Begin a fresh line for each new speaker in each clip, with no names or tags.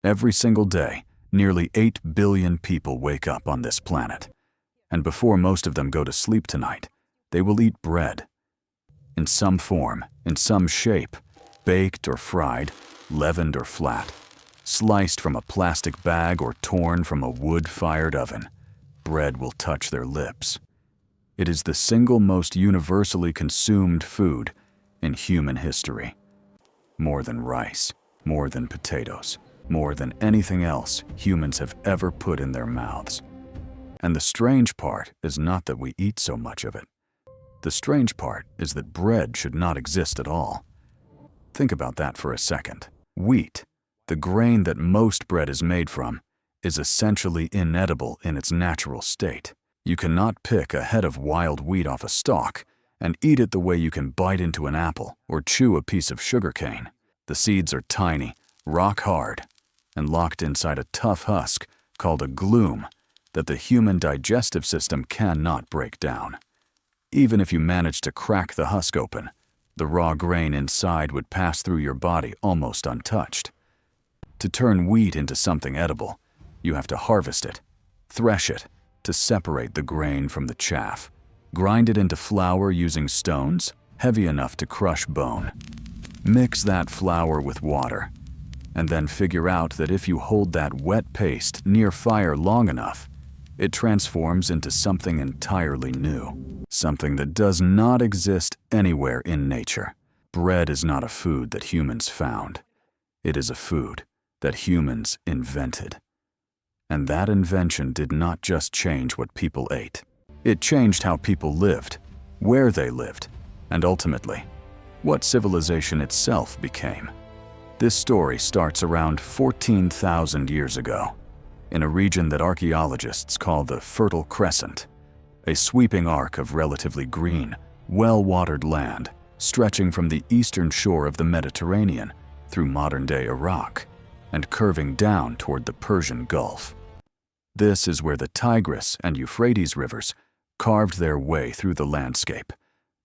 Every single day, nearly 8 billion people wake up on this planet. And before most of them go to sleep tonight, they will eat bread. In some form, in some shape, baked or fried, leavened or flat, sliced from a plastic bag or torn from a wood-fired oven, bread will touch their lips. It is the single most universally consumed food in human history. More than rice, more than potatoes, more than anything else humans have ever put in their mouths. And the strange part is not that we eat so much of it. The strange part is that bread should not exist at all. Think about that for a second. Wheat, the grain that most bread is made from, is essentially inedible in its natural state. You cannot pick a head of wild wheat off a stalk and eat it the way you can bite into an apple or chew a piece of sugarcane. The seeds are tiny, rock hard, and locked inside a tough husk called a gloom that the human digestive system cannot break down. Even if you managed to crack the husk open, the raw grain inside would pass through your body almost untouched. To turn wheat into something edible, you have to harvest it, thresh it, to separate the grain from the chaff, grind it into flour using stones heavy enough to crush bone. Mix that flour with water, and then figure out that if you hold that wet paste near fire long enough, it transforms into something entirely new, something that does not exist anywhere in nature. Bread is not a food that humans found. It is a food that humans invented. And that invention did not just change what people ate. It changed how people lived, where they lived, and ultimately, what civilization itself became. This story starts around 14,000 years ago, in a region that archaeologists call the Fertile Crescent, a sweeping arc of relatively green, well-watered land stretching from the eastern shore of the Mediterranean through modern-day Iraq and curving down toward the Persian Gulf. This is where the Tigris and Euphrates rivers carved their way through the landscape,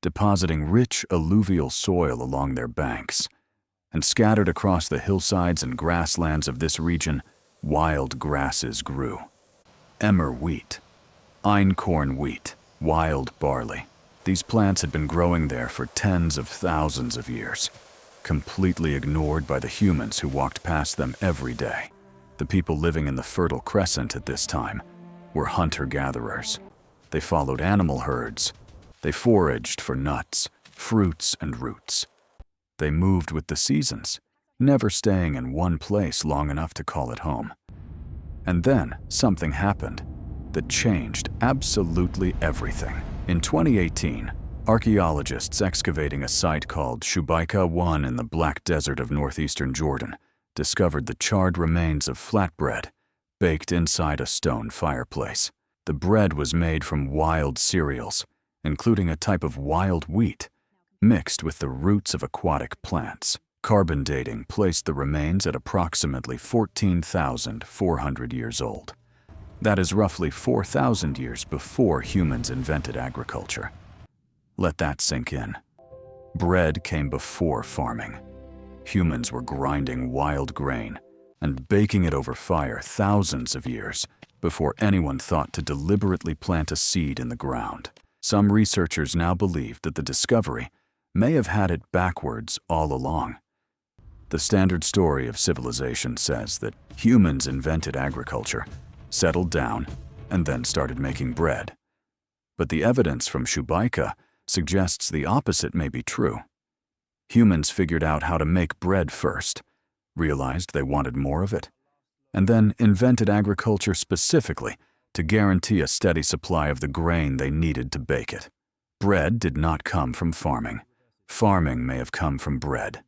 depositing rich alluvial soil along their banks. And scattered across the hillsides and grasslands of this region, wild grasses grew. Emmer wheat, einkorn wheat, wild barley. These plants had been growing there for tens of thousands of years, completely ignored by the humans who walked past them every day. The people living in the Fertile Crescent at this time were hunter-gatherers. They followed animal herds. They foraged for nuts, fruits, and roots. They moved with the seasons, never staying in one place long enough to call it home. And then something happened that changed absolutely everything. In 2018, archaeologists excavating a site called Shubaika 1 in the Black Desert of northeastern Jordan discovered the charred remains of flatbread baked inside a stone fireplace. The bread was made from wild cereals, including a type of wild wheat, mixed with the roots of aquatic plants. Carbon dating placed the remains at approximately 14,400 years old. That is roughly 4,000 years before humans invented agriculture. Let that sink in. Bread came before farming. Humans were grinding wild grain and baking it over fire thousands of years before anyone thought to deliberately plant a seed in the ground. Some researchers now believe that the discovery may have had it backwards all along. The standard story of civilization says that humans invented agriculture, settled down, and then started making bread. But the evidence from Shubaika suggests the opposite may be true. Humans figured out how to make bread first, realized they wanted more of it, and then invented agriculture specifically to guarantee a steady supply of the grain they needed to bake it. Bread did not come from farming. Farming may have come from bread.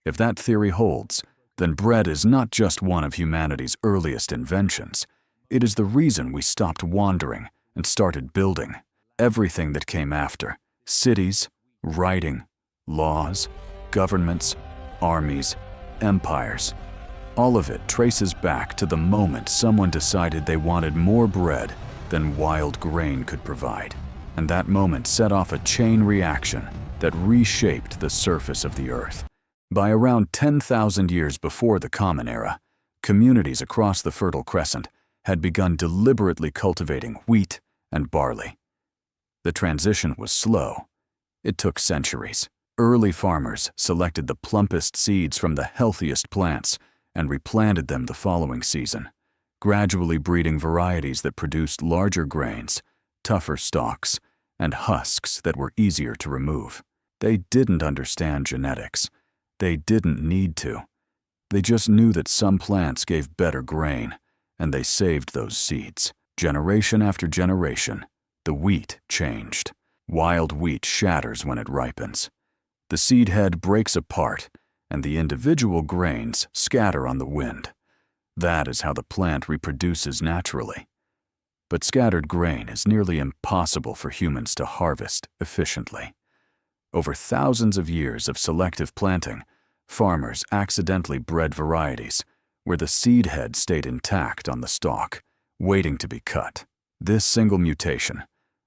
If that theory holds, then bread is not just one of humanity's earliest inventions. It is the reason we stopped wandering and started building. Everything that came after, cities, writing, laws, governments, armies, empires, all of it traces back to the moment someone decided they wanted more bread than wild grain could provide. And that moment set off a chain reaction that reshaped the surface of the earth. By around 10,000 years before the Common Era, Communities across the Fertile Crescent had begun deliberately cultivating wheat and barley. The transition was slow. It took centuries. Early farmers selected the plumpest seeds from the healthiest plants and replanted them the following season, gradually breeding varieties that produced larger grains, tougher stalks, and husks that were easier to remove. They didn't understand genetics. They didn't need to. They just knew that some plants gave better grain, and they saved those seeds. Generation after generation, the wheat changed. Wild wheat shatters when it ripens. The seed head breaks apart, and the individual grains scatter on the wind. That is how the plant reproduces naturally. But scattered grain is nearly impossible for humans to harvest efficiently. Over thousands of years of selective planting, farmers accidentally bred varieties where the seed head stayed intact on the stalk, waiting to be cut. This single mutation,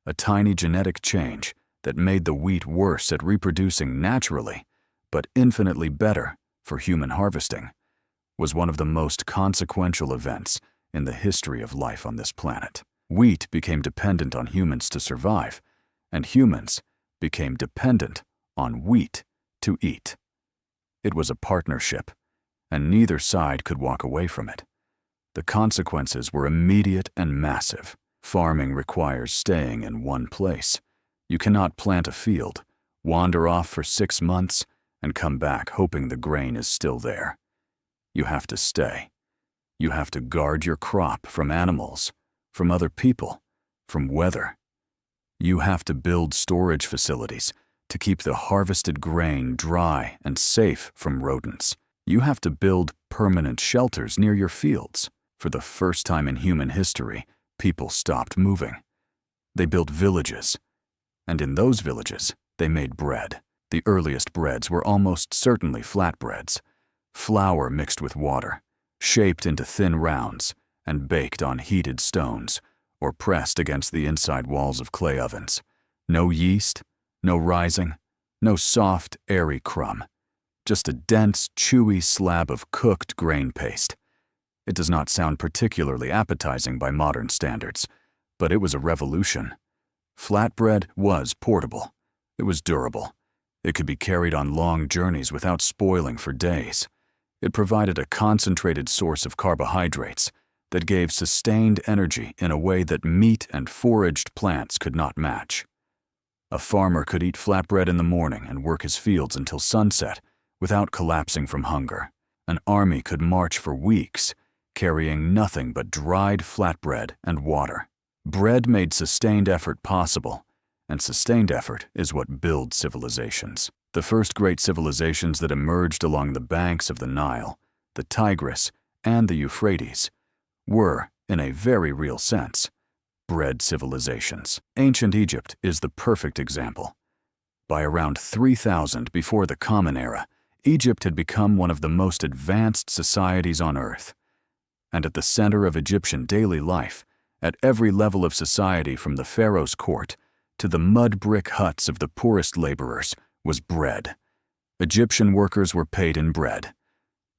a tiny genetic change that made the wheat worse at reproducing naturally, but infinitely better for human harvesting, was one of the most consequential events in the history of life on this planet. Wheat became dependent on humans to survive, and humans became dependent on wheat to eat. It was a partnership, and neither side could walk away from it. The consequences were immediate and massive. Farming requires staying in one place. You cannot plant a field, wander off for 6 months, and come back hoping the grain is still there. You have to stay. You have to guard your crop from animals, from other people, from weather. You have to build storage facilities to keep the harvested grain dry and safe from rodents. You have to build permanent shelters near your fields. For the first time in human history, people stopped moving. They built villages, and in those villages, they made bread. The earliest breads were almost certainly flatbreads, flour mixed with water, shaped into thin rounds, and baked on heated stones or pressed against the inside walls of clay ovens. No yeast, no rising, no soft, airy crumb. Just a dense, chewy slab of cooked grain paste. It does not sound particularly appetizing by modern standards, but it was a revolution. Flatbread was portable. It was durable. It could be carried on long journeys without spoiling for days. It provided a concentrated source of carbohydrates that gave sustained energy in a way that meat and foraged plants could not match. A farmer could eat flatbread in the morning and work his fields until sunset without collapsing from hunger. An army could march for weeks, carrying nothing but dried flatbread and water. Bread made sustained effort possible, and sustained effort is what builds civilizations. The first great civilizations that emerged along the banks of the Nile, the Tigris, and the Euphrates were, in a very real sense, bread civilizations. Ancient Egypt is the perfect example. By around 3000 before the Common Era, Egypt had become one of the most advanced societies on earth. And at the center of Egyptian daily life, at every level of society from the pharaoh's court to the mud brick huts of the poorest laborers, was bread. Egyptian workers were paid in bread.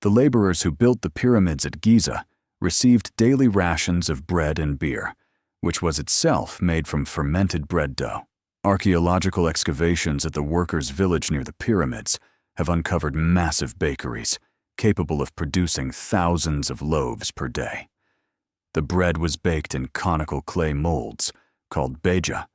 The laborers who built the pyramids at Giza received daily rations of bread and beer, which was itself made from fermented bread dough. Archaeological excavations at the workers' village near the pyramids have uncovered massive bakeries capable of producing thousands of loaves per day. The bread was baked in conical clay molds, called beja,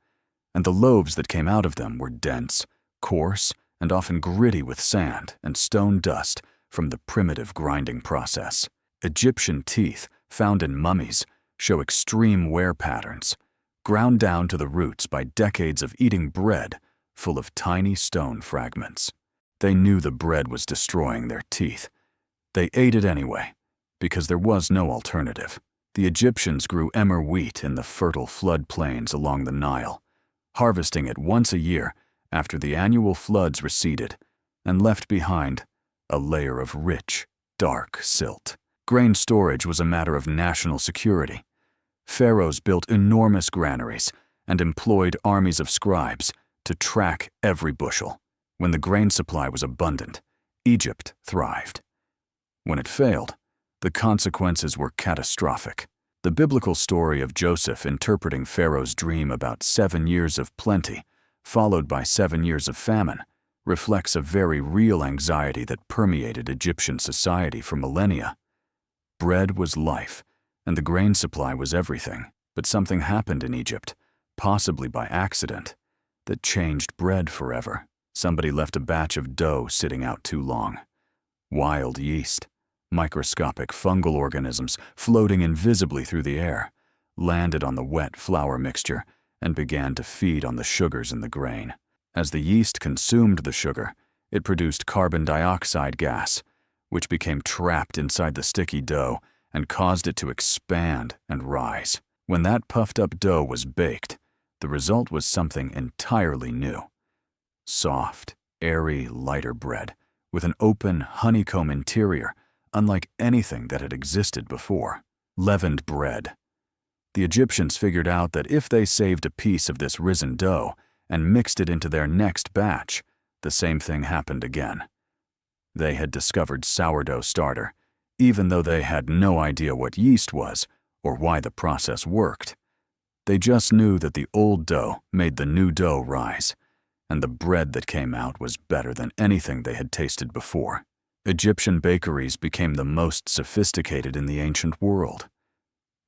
and the loaves that came out of them were dense, coarse, and often gritty with sand and stone dust from the primitive grinding process. Egyptian teeth, found in mummies, show extreme wear patterns, ground down to the roots by decades of eating bread full of tiny stone fragments. They knew the bread was destroying their teeth. They ate it anyway, because there was no alternative. The Egyptians grew emmer wheat in the fertile flood plains along the Nile, harvesting it once a year after the annual floods receded and left behind a layer of rich, dark silt. Grain storage was a matter of national security. Pharaohs built enormous granaries and employed armies of scribes to track every bushel. When the grain supply was abundant, Egypt thrived. When it failed, The consequences were catastrophic. The biblical story of Joseph interpreting Pharaoh's dream about 7 years of plenty, followed by 7 years of famine, reflects a very real anxiety that permeated Egyptian society for millennia. Bread was life, and the grain supply was everything. But something happened in Egypt, possibly by accident, that changed bread forever. Somebody left a batch of dough sitting out too long. Wild yeast, microscopic fungal organisms floating invisibly through the air, landed on the wet flour mixture and began to feed on the sugars in the grain. As the yeast consumed the sugar, it produced carbon dioxide gas, which became trapped inside the sticky dough and caused it to expand and rise. When that puffed-up dough was baked, the result was something entirely new. Soft, airy, lighter bread, with an open, honeycomb interior, unlike anything that had existed before. Leavened bread. The Egyptians figured out that if they saved a piece of this risen dough and mixed it into their next batch, the same thing happened again. They had discovered sourdough starter, even though they had no idea what yeast was or why the process worked. They just knew that the old dough made the new dough rise, and the bread that came out was better than anything they had tasted before. Egyptian bakeries became the most sophisticated in the ancient world.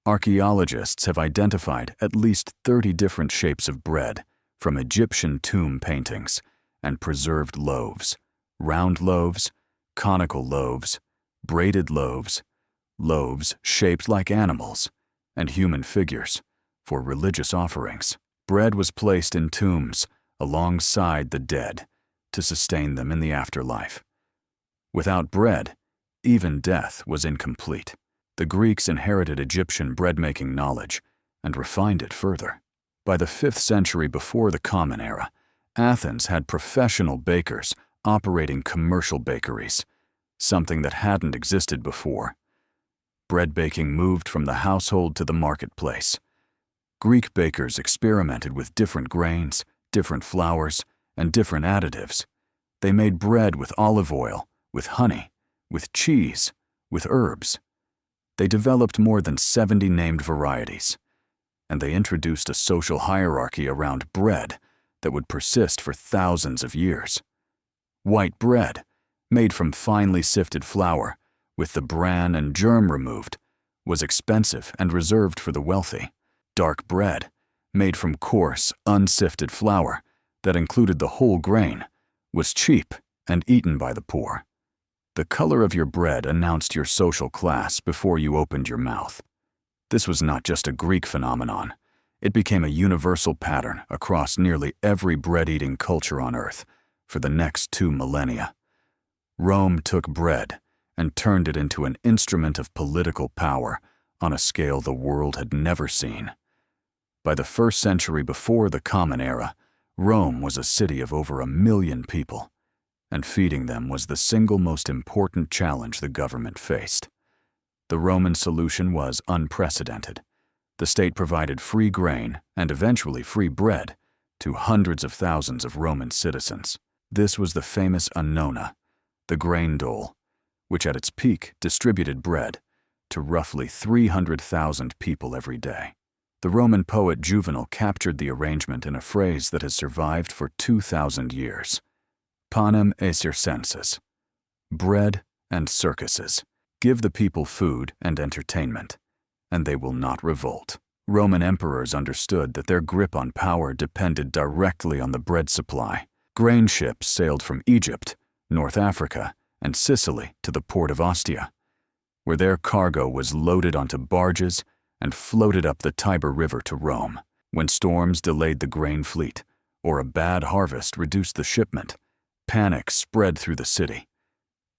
Archaeologists have identified at least 30 different shapes of bread from Egyptian tomb paintings and preserved loaves, round loaves, conical loaves, braided loaves, loaves shaped like animals, and human figures for religious offerings. Bread was placed in tombs alongside the dead to sustain them in the afterlife. Without bread, even death was incomplete. The Greeks inherited Egyptian bread-making knowledge and refined it further. By the 5th century before the Common Era, Athens had professional bakers operating commercial bakeries, something that hadn't existed before. Bread baking moved from the household to the marketplace. Greek bakers experimented with different grains, different flours, and different additives. They made bread with olive oil, with honey, with cheese, with herbs. They developed more than 70 named varieties, and they introduced a social hierarchy around bread that would persist for thousands of years. White bread, made from finely sifted flour, with the bran and germ removed, was expensive and reserved for the wealthy. Dark bread, made from coarse, unsifted flour that included the whole grain, was cheap and eaten by the poor. The color of your bread announced your social class before you opened your mouth. This was not just a Greek phenomenon. It became a universal pattern across nearly every bread-eating culture on Earth for the next 2 millennia. Rome took bread and turned it into an instrument of political power on a scale the world had never seen. By the 1st century before the Common Era, Rome was a city of over 1 million people, and feeding them was the single most important challenge the government faced. The Roman solution was unprecedented. The state provided free grain and eventually free bread to hundreds of thousands of Roman citizens. This was the famous annona, the grain dole, which at its peak distributed bread to roughly 300,000 people every day. The Roman poet Juvenal captured the arrangement in a phrase that has survived for 2,000 years. Panem et circenses. Bread and circuses. Give the people food and entertainment, and they will not revolt. Roman emperors understood that their grip on power depended directly on the bread supply. Grain ships sailed from Egypt, North Africa, and Sicily to the port of Ostia, where their cargo was loaded onto barges and floated up the Tiber River to Rome. When storms delayed the grain fleet, or a bad harvest reduced the shipment, panic spread through the city.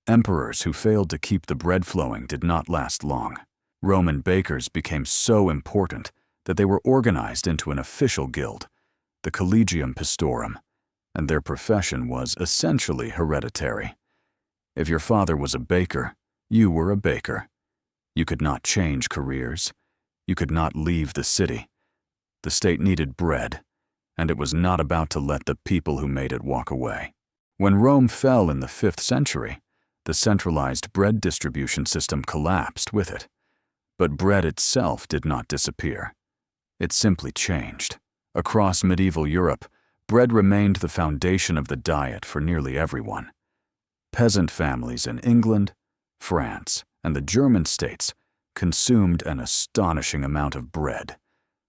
Emperors who failed to keep the bread flowing did not last long. Roman bakers became so important that they were organized into an official guild, the Collegium Pistorum, and their profession was essentially hereditary. If your father was a baker, you were a baker. You could not change careers. You could not leave the city. The state needed bread, and it was not about to let the people who made it walk away. When Rome fell in the 5th century, The centralized bread distribution system collapsed with it. But bread itself did not disappear. It simply changed. Across medieval Europe, bread remained the foundation of the diet for nearly everyone. Peasant families in England, France, and the German states consumed an astonishing amount of bread.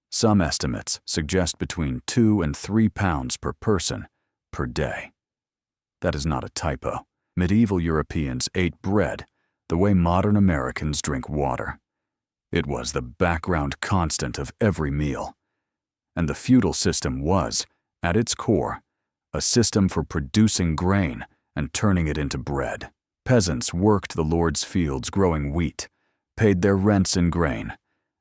Some estimates suggest between 2 and 3 pounds per person per day. That is not a typo. Medieval Europeans ate bread the way modern Americans drink water. It was the background constant of every meal. And the feudal system was, at its core, a system for producing grain and turning it into bread. Peasants worked the Lord's fields growing wheat, paid their rents in grain,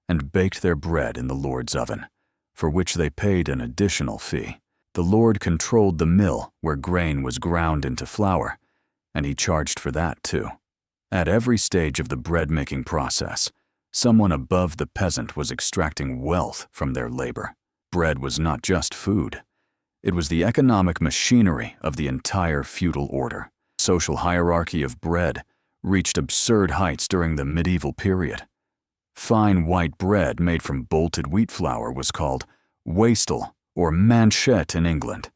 and baked their bread in the Lord's oven, for which they paid an additional fee. The Lord controlled the mill where grain was ground into flour, and he charged for that too. At every stage of the bread-making process, someone above the peasant was extracting wealth from their labor. Bread was not just food. It was the economic machinery of the entire feudal order. Social hierarchy of bread reached absurd heights during the medieval period. Fine white bread made from bolted wheat flour was called wastel or manchette in England,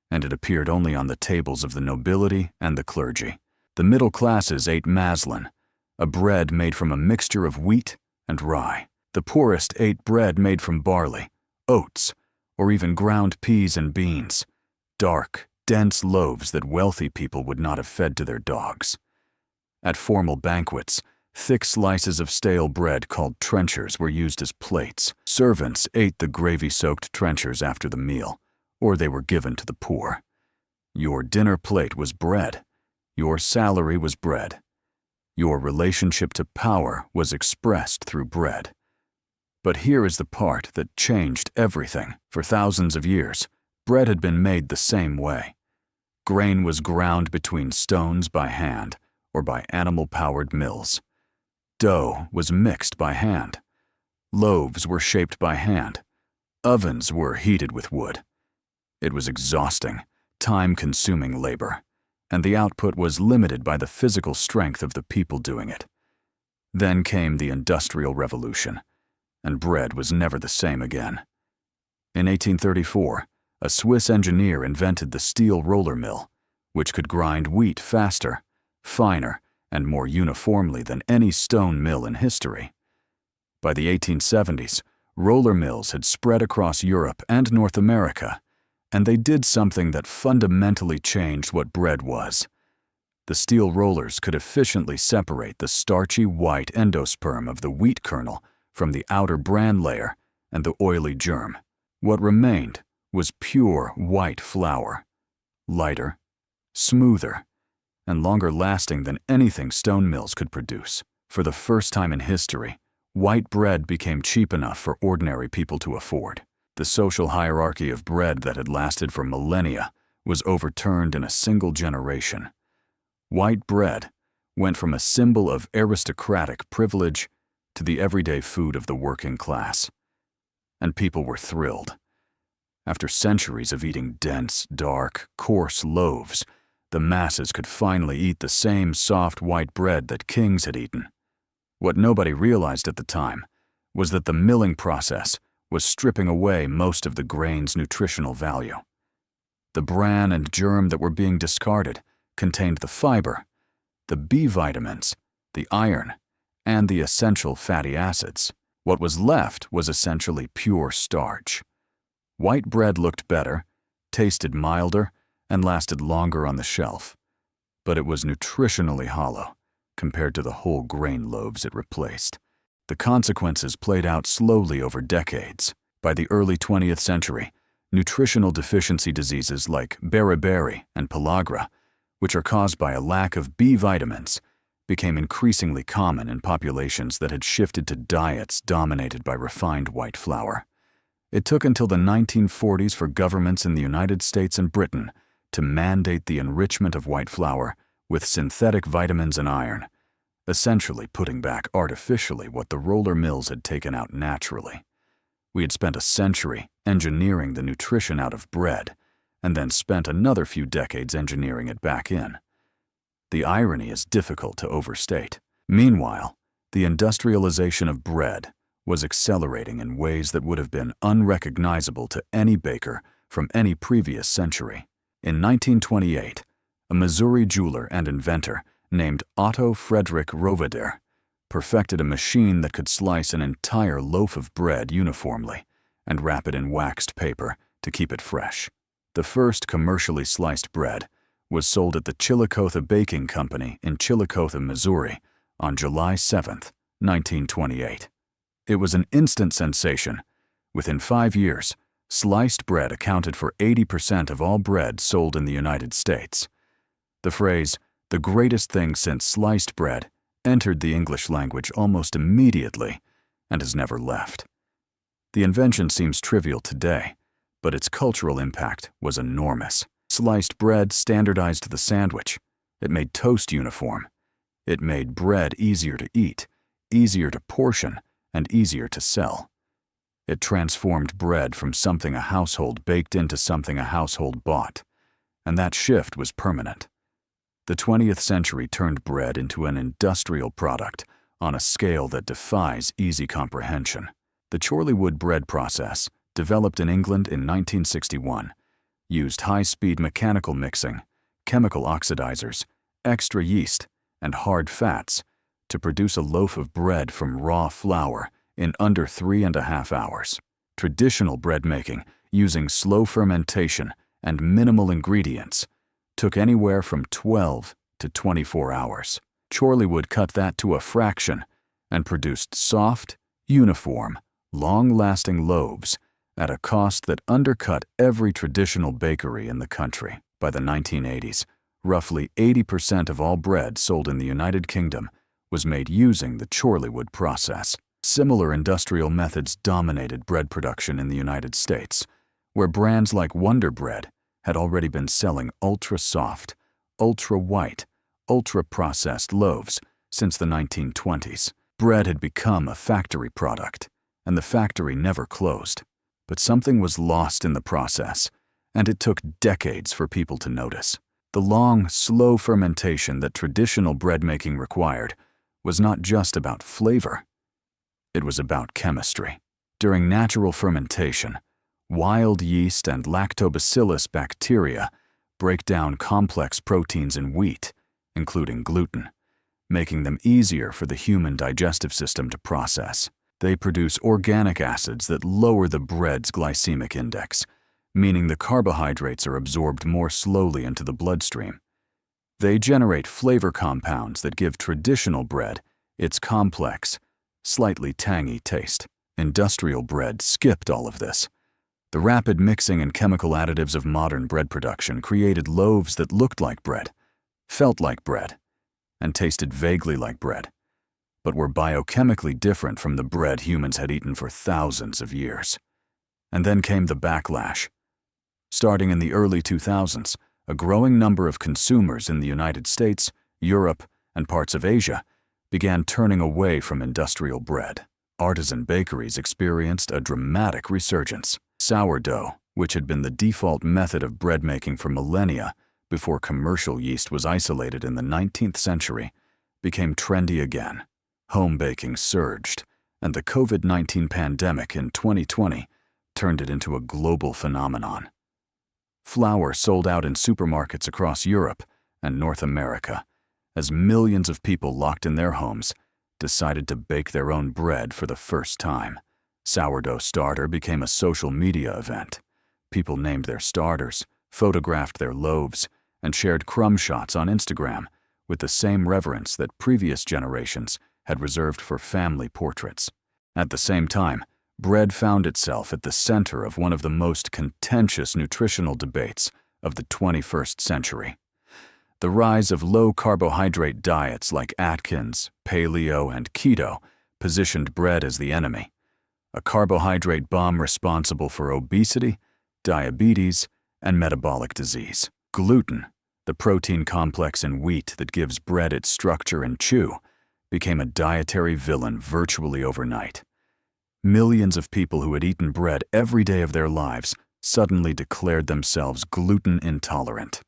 and it appeared only on the tables of the nobility and the clergy. The middle classes ate maslin, a bread made from a mixture of wheat and rye. The poorest ate bread made from barley, oats, or even ground peas and beans, dark, dense loaves that wealthy people would not have fed to their dogs. At formal banquets, thick slices of stale bread called trenchers were used as plates. Servants ate the gravy-soaked trenchers after the meal, or they were given to the poor. Your dinner plate was bread. Your salary was bread. Your relationship to power was expressed through bread. But here is the part that changed everything. For thousands of years, bread had been made the same way. Grain was ground between stones by hand or by animal-powered mills. Dough was mixed by hand. Loaves were shaped by hand. Ovens were heated with wood. It was exhausting, time-consuming labor, and the output was limited by the physical strength of the people doing it. Then came the Industrial Revolution, and bread was never the same again. In 1834, a Swiss engineer invented the steel roller mill, which could grind wheat faster, finer, and more uniformly than any stone mill in history. By the 1870s, roller mills had spread across Europe and North America, and they did something that fundamentally changed what bread was. The steel rollers could efficiently separate the starchy white endosperm of the wheat kernel from the outer bran layer and the oily germ. What remained was pure white flour, lighter, smoother, and longer lasting than anything stone mills could produce. For the first time in history, white bread became cheap enough for ordinary people to afford. The social hierarchy of bread that had lasted for millennia was overturned in a single generation. White bread went from a symbol of aristocratic privilege to the everyday food of the working class. And people were thrilled. After centuries of eating dense, dark, coarse loaves, the masses could finally eat the same soft white bread that kings had eaten. What nobody realized at the time was that the milling process was stripping away most of the grain's nutritional value. The bran and germ that were being discarded contained the fiber, the B vitamins, the iron, and the essential fatty acids. What was left was essentially pure starch. White bread looked better, tasted milder, and lasted longer on the shelf, but it was nutritionally hollow compared to the whole grain loaves it replaced. The consequences played out slowly over decades. By the early 20th century, nutritional deficiency diseases like beriberi and pellagra, which are caused by a lack of B vitamins, became increasingly common in populations that had shifted to diets dominated by refined white flour. It took until the 1940s for governments in the United States and Britain to mandate the enrichment of white flour with synthetic vitamins and iron, essentially putting back artificially what the roller mills had taken out naturally. We had spent a century engineering the nutrition out of bread, and then spent another few decades engineering it back in. The irony is difficult to overstate. Meanwhile, the industrialization of bread was accelerating in ways that would have been unrecognizable to any baker from any previous century. In 1928, a Missouri jeweler and inventor named Otto Frederick Roveder perfected a machine that could slice an entire loaf of bread uniformly and wrap it in waxed paper to keep it fresh. The first commercially sliced bread was sold at the Chillicothe Baking Company in Chillicothe, Missouri on July 7, 1928. It was an instant sensation. Within 5 years, sliced bread accounted for 80% of all bread sold in the United States. The phrase, "the greatest thing since sliced bread," entered the English language almost immediately and has never left. The invention seems trivial today, but its cultural impact was enormous. Sliced bread standardized the sandwich. It made toast uniform. It made bread easier to eat, easier to portion, and easier to sell. It transformed bread from something a household baked into something a household bought, and that shift was permanent. The 20th century turned bread into an industrial product on a scale that defies easy comprehension. The Chorleywood bread process, developed in England in 1961, used high-speed mechanical mixing, chemical oxidizers, extra yeast, and hard fats to produce a loaf of bread from raw flour in under 3.5 hours. Traditional bread making, using slow fermentation and minimal ingredients, took anywhere from 12 to 24 hours. Chorleywood cut that to a fraction and produced soft, uniform, long-lasting loaves at a cost that undercut every traditional bakery in the country. By the 1980s, roughly 80% of all bread sold in the United Kingdom was made using the Chorleywood process. Similar industrial methods dominated bread production in the United States, where brands like Wonder Bread had already been selling ultra-soft, ultra-white, ultra-processed loaves since the 1920s. Bread had become a factory product, and the factory never closed. But something was lost in the process, and it took decades for people to notice. The long, slow fermentation that traditional bread making required was not just about flavor. It was about chemistry. During natural fermentation, wild yeast and lactobacillus bacteria break down complex proteins in wheat, including gluten, making them easier for the human digestive system to process. They produce organic acids that lower the bread's glycemic index, meaning the carbohydrates are absorbed more slowly into the bloodstream. They generate flavor compounds that give traditional bread its complex, slightly tangy taste. Industrial bread skipped all of this. The rapid mixing and chemical additives of modern bread production created loaves that looked like bread, felt like bread, and tasted vaguely like bread, but were biochemically different from the bread humans had eaten for thousands of years. And then came the backlash. Starting in the early 2000s, a growing number of consumers in the United States, Europe, and parts of Asia began turning away from industrial bread. Artisan bakeries experienced a dramatic resurgence. Sourdough, which had been the default method of bread making for millennia before commercial yeast was isolated in the 19th century, became trendy again. Home baking surged, and the COVID-19 pandemic in 2020 turned it into a global phenomenon. Flour sold out in supermarkets across Europe and North America as millions of people locked in their homes decided to bake their own bread for the first time. Sourdough starter became a social media event. People named their starters, photographed their loaves, and shared crumb shots on Instagram with the same reverence that previous generations had reserved for family portraits. At the same time, bread found itself at the center of one of the most contentious nutritional debates of the 21st century. The rise of low-carbohydrate diets like Atkins, Paleo, and Keto positioned bread as the enemy, a carbohydrate bomb responsible for obesity, diabetes, and metabolic disease. Gluten, the protein complex in wheat that gives bread its structure and chew, became a dietary villain virtually overnight. Millions of people who had eaten bread every day of their lives suddenly declared themselves gluten intolerant.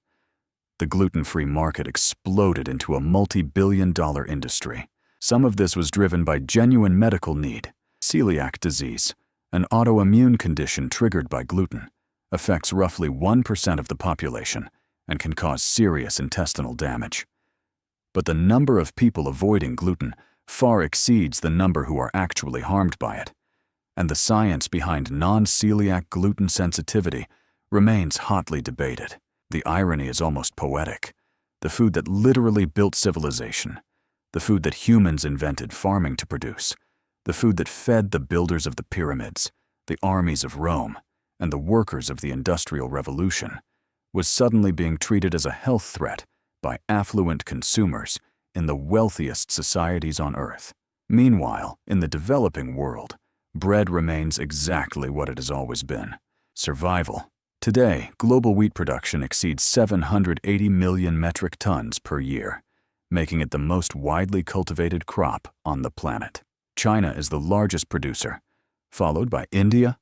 The gluten-free market exploded into a multi-billion-dollar industry. Some of this was driven by genuine medical need. Celiac disease, an autoimmune condition triggered by gluten, affects roughly 1% of the population and can cause serious intestinal damage. But the number of people avoiding gluten far exceeds the number who are actually harmed by it, and the science behind non-celiac gluten sensitivity remains hotly debated. The irony is almost poetic. The food that literally built civilization, the food that humans invented farming to produce, the food that fed the builders of the pyramids, the armies of Rome, and the workers of the Industrial Revolution, was suddenly being treated as a health threat by affluent consumers in the wealthiest societies on Earth. Meanwhile, in the developing world, bread remains exactly what it has always been: survival. Today, global wheat production exceeds 780 million metric tons per year, making it the most widely cultivated crop on the planet. China is the largest producer, followed by India,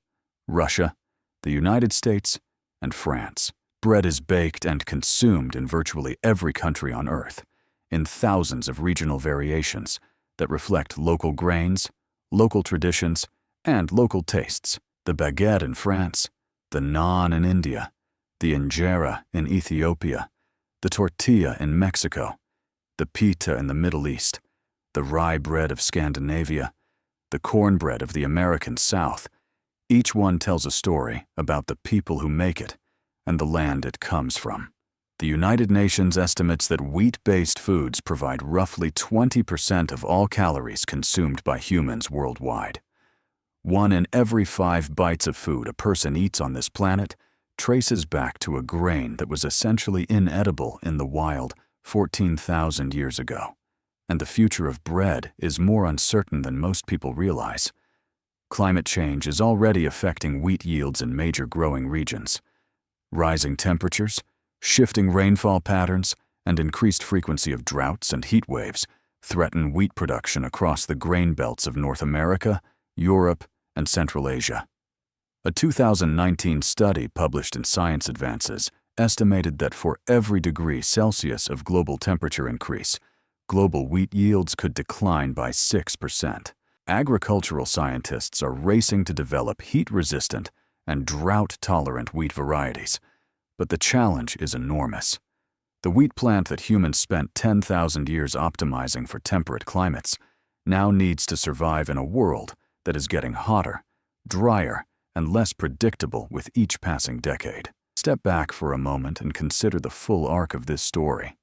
Russia, the United States, and France. Bread is baked and consumed in virtually every country on Earth, in thousands of regional variations that reflect local grains, local traditions, and local tastes. The baguette in France, the naan in India, the injera in Ethiopia, the tortilla in Mexico, the pita in the Middle East, the rye bread of Scandinavia, the cornbread of the American South. Each one tells a story about the people who make it and the land it comes from. The United Nations estimates that wheat-based foods provide roughly 20% of all calories consumed by humans worldwide. 1 in every 5 bites of food a person eats on this planet traces back to a grain that was essentially inedible in the wild 14,000 years ago. And the future of bread is more uncertain than most people realize. Climate change is already affecting wheat yields in major growing regions. Rising temperatures, shifting rainfall patterns, and increased frequency of droughts and heat waves threaten wheat production across the grain belts of North America, Europe, and Central Asia. A 2019 study published in Science Advances estimated that for every degree Celsius of global temperature increase, global wheat yields could decline by 6%. Agricultural scientists are racing to develop heat-resistant and drought-tolerant wheat varieties, but the challenge is enormous. The wheat plant that humans spent 10,000 years optimizing for temperate climates now needs to survive in a world that is getting hotter, drier, and less predictable with each passing decade. Step back for a moment and consider the full arc of this story.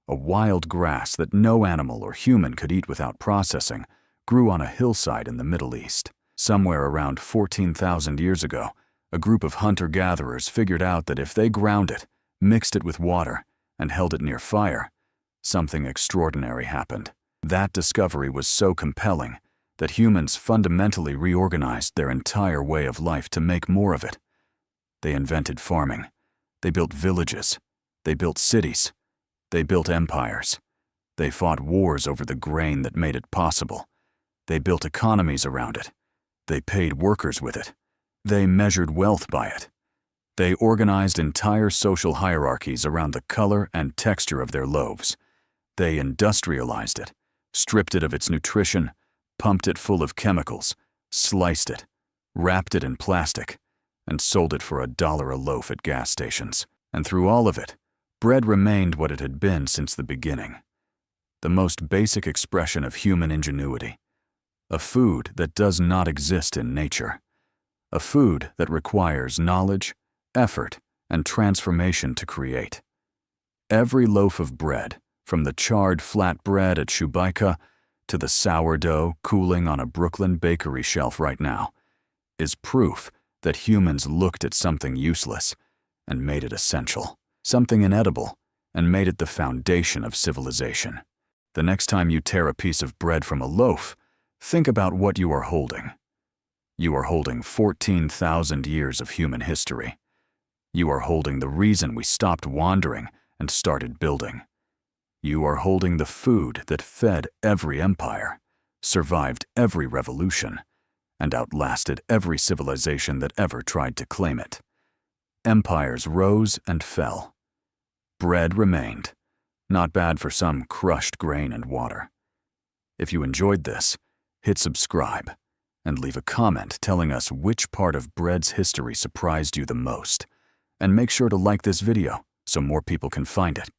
A wild grass that no animal or human could eat without processing grew on a hillside in the Middle East. Somewhere around 14,000 years ago, a group of hunter-gatherers figured out that if they ground it, mixed it with water, and held it near fire, something extraordinary happened. That discovery was so compelling that humans fundamentally reorganized their entire way of life to make more of it. They invented farming. They built villages. They built cities. They built empires. They fought wars over the grain that made it possible. They built economies around it. They paid workers with it. They measured wealth by it. They organized entire social hierarchies around the color and texture of their loaves. They industrialized it, stripped it of its nutrition, pumped it full of chemicals, sliced it, wrapped it in plastic, and sold it for $1 a loaf at gas stations. And through all of it, bread remained what it had been since the beginning. The most basic expression of human ingenuity. A food that does not exist in nature. A food that requires knowledge, effort, and transformation to create. Every loaf of bread, from the charred flatbread at Shubaika to the sourdough cooling on a Brooklyn bakery shelf right now, is proof that humans looked at something useless and made it essential, something inedible, and made it the foundation of civilization. The next time you tear a piece of bread from a loaf, think about what you are holding. You are holding 14,000 years of human history. You are holding the reason we stopped wandering and started building. You are holding the food that fed every empire, survived every revolution, and outlasted every civilization that ever tried to claim it. Empires rose and fell. bread remained. Not bad for some crushed grain and water. If you enjoyed this, hit subscribe and leave a comment telling us which part of bread's history surprised you the most. And make sure to like this video so more people can find it.